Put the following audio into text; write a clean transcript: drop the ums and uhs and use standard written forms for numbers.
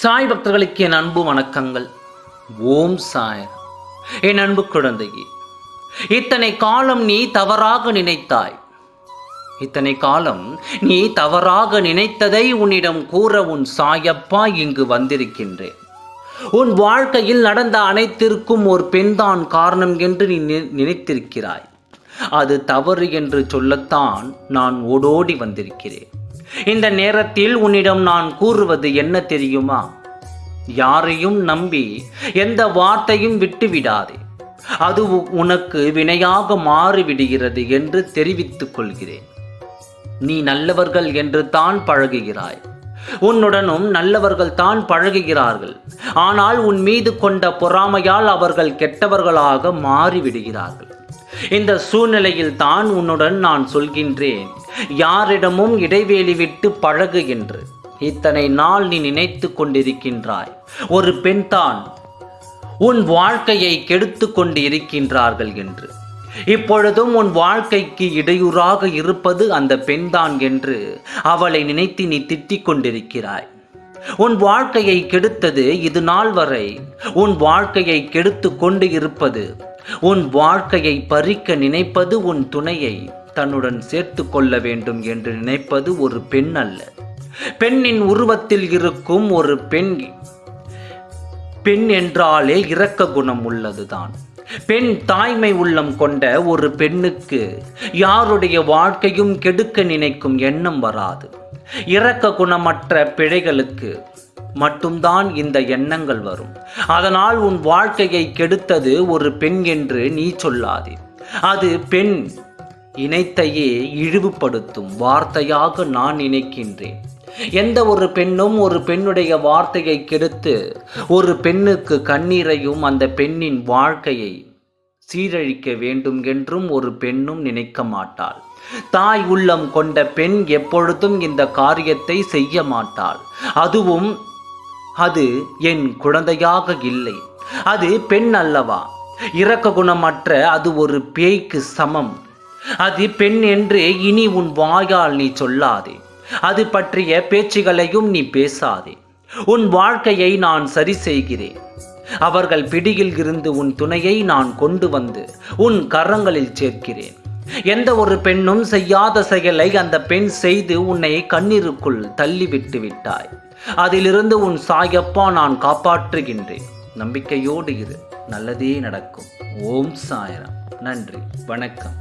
சாய் பக்தர்களுக்கு என் அன்பு வணக்கங்கள். ஓம் சாய். என் அன்பு குழந்தையே, இத்தனை காலம் நீ தவறாக நினைத்தாய். இத்தனை காலம் நீ தவறாக நினைத்ததை உன்னிடம் கூற உன் சாயப்பா இங்கு வந்திருக்கின்றேன். உன் வாழ்க்கையில் நடந்த அனைத்திற்கும் ஒரு பெண்தான் காரணம் என்று நீ நினைத்திருக்கிறாய். அது தவறு என்று சொல்லத்தான் நான் ஓடோடி வந்திருக்கிறேன். இந்த நேரத்தில் உன்னிடம் நான் கூறுவது என்ன தெரியுமா? யாரையும் நம்பி எந்த வார்த்தையும் விட்டுவிடாதே. அது உனக்கு வினையாக மாறிவிடுகிறது என்று தெரிவித்துக் கொள்கிறேன். நீ நல்லவர்கள் என்று தான் பழகுகிறாய். உன்னுடனும் நல்லவர்கள் தான் பழகுகிறார்கள். ஆனால் உன் மீது கொண்ட பொறாமையால் அவர்கள் கெட்டவர்களாக மாறிவிடுகிறார்கள். இந்த சூழ்நிலையில் தான் உன்னுடன் நான் சொல்கின்றேன், யாரிடமும் இடைவேளி விட்டு பழகு என்று. இத்தனை நாள் நீ நினைத்து கொண்டிருக்கின்றாய், ஒரு பெண் தான் உன் வாழ்க்கையை கெடுத்து கொண்டு இருக்கின்றார்கள் என்று. இப்பொழுதும் உன் வாழ்க்கைக்கு இடையூறாக இருப்பது அந்த பெண்தான் என்று அவளை நினைத்து நீ திட்டிக் கொண்டிருக்கிறாய். உன் வாழ்க்கையை கெடுத்தது இது நாள் வரை உன் வாழ்க்கையை கெடுத்து கொண்டு இருப்பது, உன் வாழ்க்கையை பறிக்க நினைப்பது, உன் துணையை தன்னுடன் சேர்த்து கொள்ள வேண்டும் என்று நினைப்பது ஒரு பெண் அல்ல. பெண்ணின் உருவத்தில் இருக்கும் ஒரு பெண். பெண் என்றாலே இரக்க குணம் உள்ளதுதான். பெண் தாய்மை உள்ளம் கொண்ட ஒரு பெண்ணுக்கு யாருடைய வாழ்க்கையும் கெடுக்க நினைக்கும் எண்ணம் வராது. இரக்க குணமற்ற பிழைகளுக்கு மட்டும்தான் இந்த எண்ணங்கள் வரும். அதனால் உன் வாழ்க்கையை கெடுத்தது ஒரு பெண் என்று நீ சொல்லாதே. அது பெண் இணைத்தையே இழிவுபடுத்தும் வார்த்தையாக நான் நினைக்கின்றேன். எந்த ஒரு பெண்ணும் ஒரு பெண்ணுடைய வார்த்தையை கெடுத்து ஒரு பெண்ணுக்கு கண்ணீரையும் அந்த பெண்ணின் வாழ்க்கையை சீரழிக்க வேண்டும் என்றும் ஒரு பெண்ணும் நினைக்க மாட்டாள். தாய் உள்ளம் கொண்ட பெண் எப்பொழுதும் இந்த காரியத்தை செய்ய மாட்டாள். அதுவும் அது என் குழந்தையாக இல்லை. அது பெண் அல்லவா? இரக்க குணமற்ற அது ஒரு பேய்க்கு சமம். அது பெண் என்று இனி உன் வாயால் நீ சொல்லாதே. அது பற்றிய பேச்சுகளையும் நீ பேசாதே. உன் வாழ்க்கையை நான் சரி செய்கிறேன். அவர்கள் பிடியில் இருந்து உன் துணையை நான் கொண்டு வந்து உன் கரங்களில் சேர்க்கிறேன். எந்த ஒரு பெண்ணும் செய்யாத செயலை அந்த பெண் செய்து உன்னை கண்ணீருக்குள் தள்ளிவிட்டு விட்டாய். அதிலிருந்து உன் சாயப்பா நான் காப்பாற்றுகின்றேன். நம்பிக்கையோடு இரு, நல்லதே நடக்கும். ஓம் சாய்ராம். நன்றி, வணக்கம்.